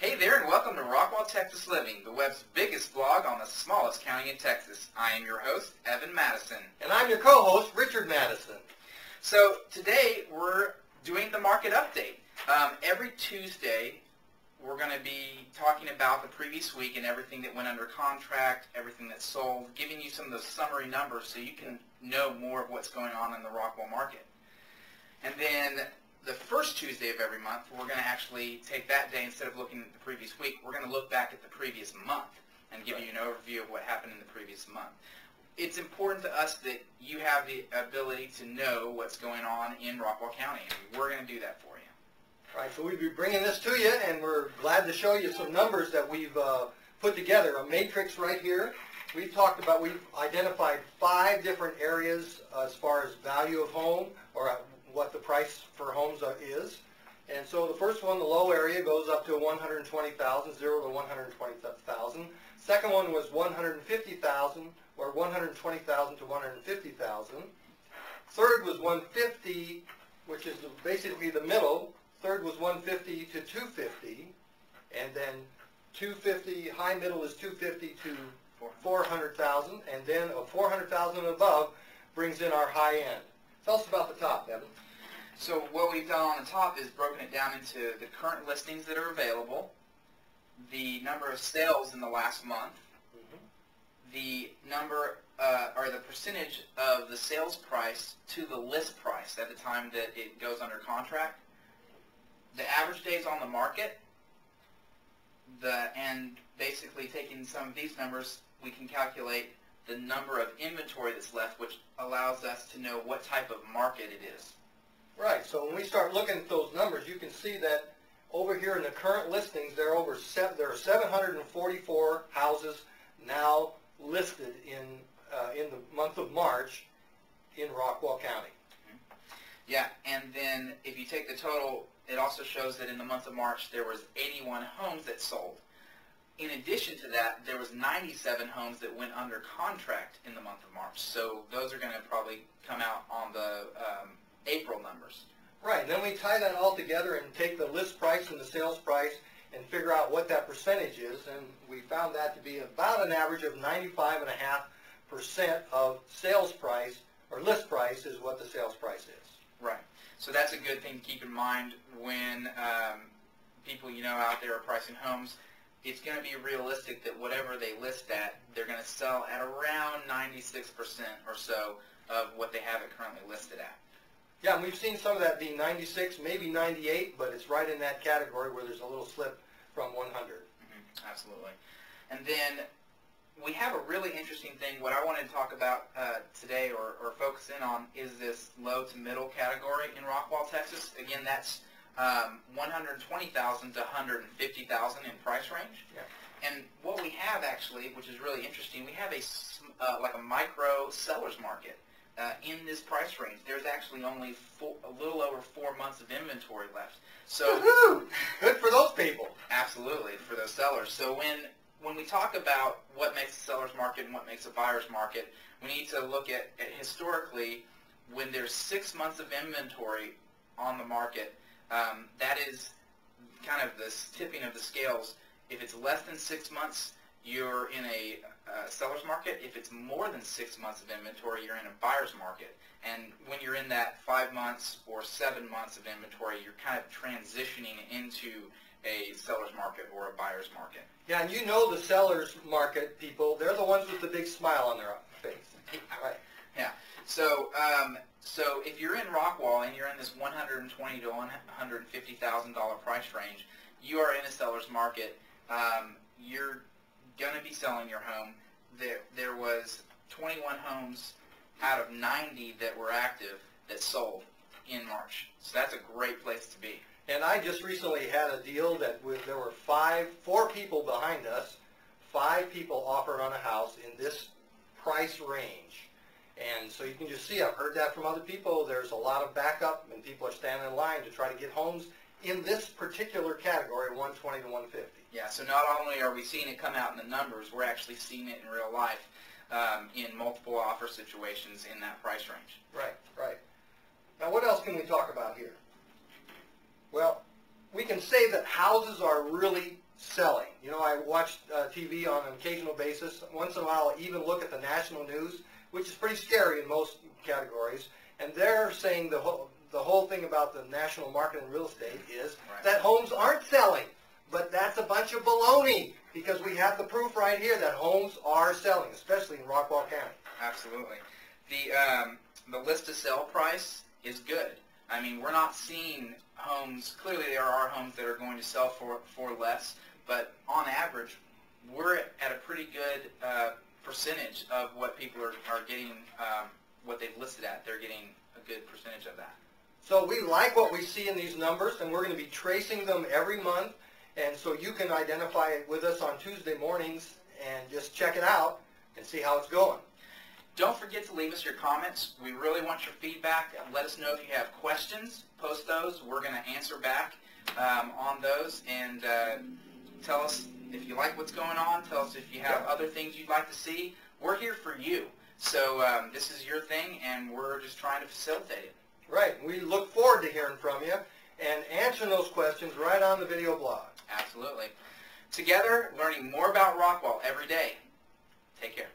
Hey there, and welcome to Rockwall Texas Living, the web's biggest blog on the smallest county in Texas. I am your host, Evan Matteson. And I'm your co-host, Richard Matteson. So today we're doing the market update. Every Tuesday we're going to be talking about the previous week and everything that went under contract, everything that sold, giving you some of those summary numbers so you can know more of what's going on in the Rockwall market. And then the first Tuesday of every month, we're going to actually take that day, instead of looking at the previous week, we're going to look back at the previous month and give you an overview of what happened in the previous month. It's important to us that you have the ability to know what's going on in Rockwall County, and we're going to do that for you. Right, so we'll be bringing this to you, and we're glad to show you some numbers that we've put together. A matrix right here. We've identified 5 different areas as far as value of home, or what the price for homes is. And so the first one, the low area, goes up to 120,000, 0 to 120,000. Second one was 150,000, or 120,000 to 150,000. Third was 150, which is basically the middle. Third was 150 to 250, and then 250, high middle is 250 to 400,000, and then a 400,000 and above brings in our high end. Tell us about the top, Evan. So what we've done on the top is broken it down into the current listings that are available, the number of sales in the last month, the number or the percentage of the sales price to the list price at the time that it goes under contract, the average days on the market, and basically taking some of these numbers, we can calculate the number of inventory that's left, which allows us to know what type of market it is. Right, so when we start looking at those numbers, you can see that over here in the current listings, there are 744 houses now listed in the month of March in Rockwall County. Yeah, and then if you take the total, it also shows that in the month of March there was 81 homes that sold. In addition to that, there was 97 homes that went under contract in the month of March. So those are going to probably come out on the April numbers. Right, and then we tie that all together and take the list price and the sales price and figure out what that percentage is, and we found that to be about an average of 95.5% of sales price, or list price, is what the sales price is. Right. So that's a good thing to keep in mind when people out there are pricing homes. It's going to be realistic that whatever they list at, they're going to sell at around 96% or so of what they have it currently listed at. Yeah, and we've seen some of that be 96, maybe 98, but it's right in that category where there's a little slip from 100. Absolutely. And then we have a really interesting thing. What I wanted to talk about today, or focus in on, is this low to middle category in Rockwall, Texas. Again, that's 120,000 to 150,000 in price range. Yeah. And what we have actually, which is really interesting, we have like a micro seller's market in this price range. There's actually only a little over 4 months of inventory left. So good for those people. Absolutely, for those sellers. So when we talk about what makes a seller's market and what makes a buyer's market, we need to look at historically, when there's 6 months of inventory on the market, that is kind of this tipping of the scales. If it's less than 6 months, you're in a seller's market. If it's more than 6 months of inventory, you're in a buyer's market. And when you're in that 5 months or 7 months of inventory, you're kind of transitioning into a seller's market or a buyer's market. Yeah, and you know the seller's market people, they're the ones with the big smile on their face. Yeah. Right. Yeah. So if you're in Rockwall and you're in this $120,000 to $150,000 price range, you are in a seller's market. You're going to be selling your home. There was 21 homes out of 90 that were active that sold in March. So that's a great place to be. And I just recently had a deal that there were 4 people behind us, 5 people offered on a house in this price range. And so you can just see, I've heard that from other people, there's a lot of backup and people are standing in line to try to get homes in this particular category, 120 to 150. Yeah, so not only are we seeing it come out in the numbers, we're actually seeing it in real life in multiple offer situations in that price range. Right, right. Now what else can we talk about here? Well, we can say that houses are really selling. You know, I watch TV on an occasional basis. Once in a while, I even look at the national news, which is pretty scary in most categories. And they're saying the whole thing about the national market in real estate is that homes aren't selling. But that's a bunch of baloney, because we have the proof right here that homes are selling, especially in Rockwall County. Absolutely. The list to sell price is good. I mean, we're not seeing homes, clearly there are homes that are going to sell for less, but on average, we're at a pretty good percentage of what people are getting, what they've listed at. They're getting a good percentage of that. So we like what we see in these numbers, and we're going to be tracing them every month, and so you can identify it with us on Tuesday mornings and just check it out and see how it's going. Don't forget to leave us your comments. We really want your feedback. Let us know if you have questions. Post those. We're going to answer back on those, and tell us if you like what's going on. Tell us if you have other things you'd like to see. We're here for you. So this is your thing, and we're just trying to facilitate it. Right. We look forward to hearing from you and answering those questions right on the video blog. Absolutely. Together, learning more about Rockwall every day. Take care.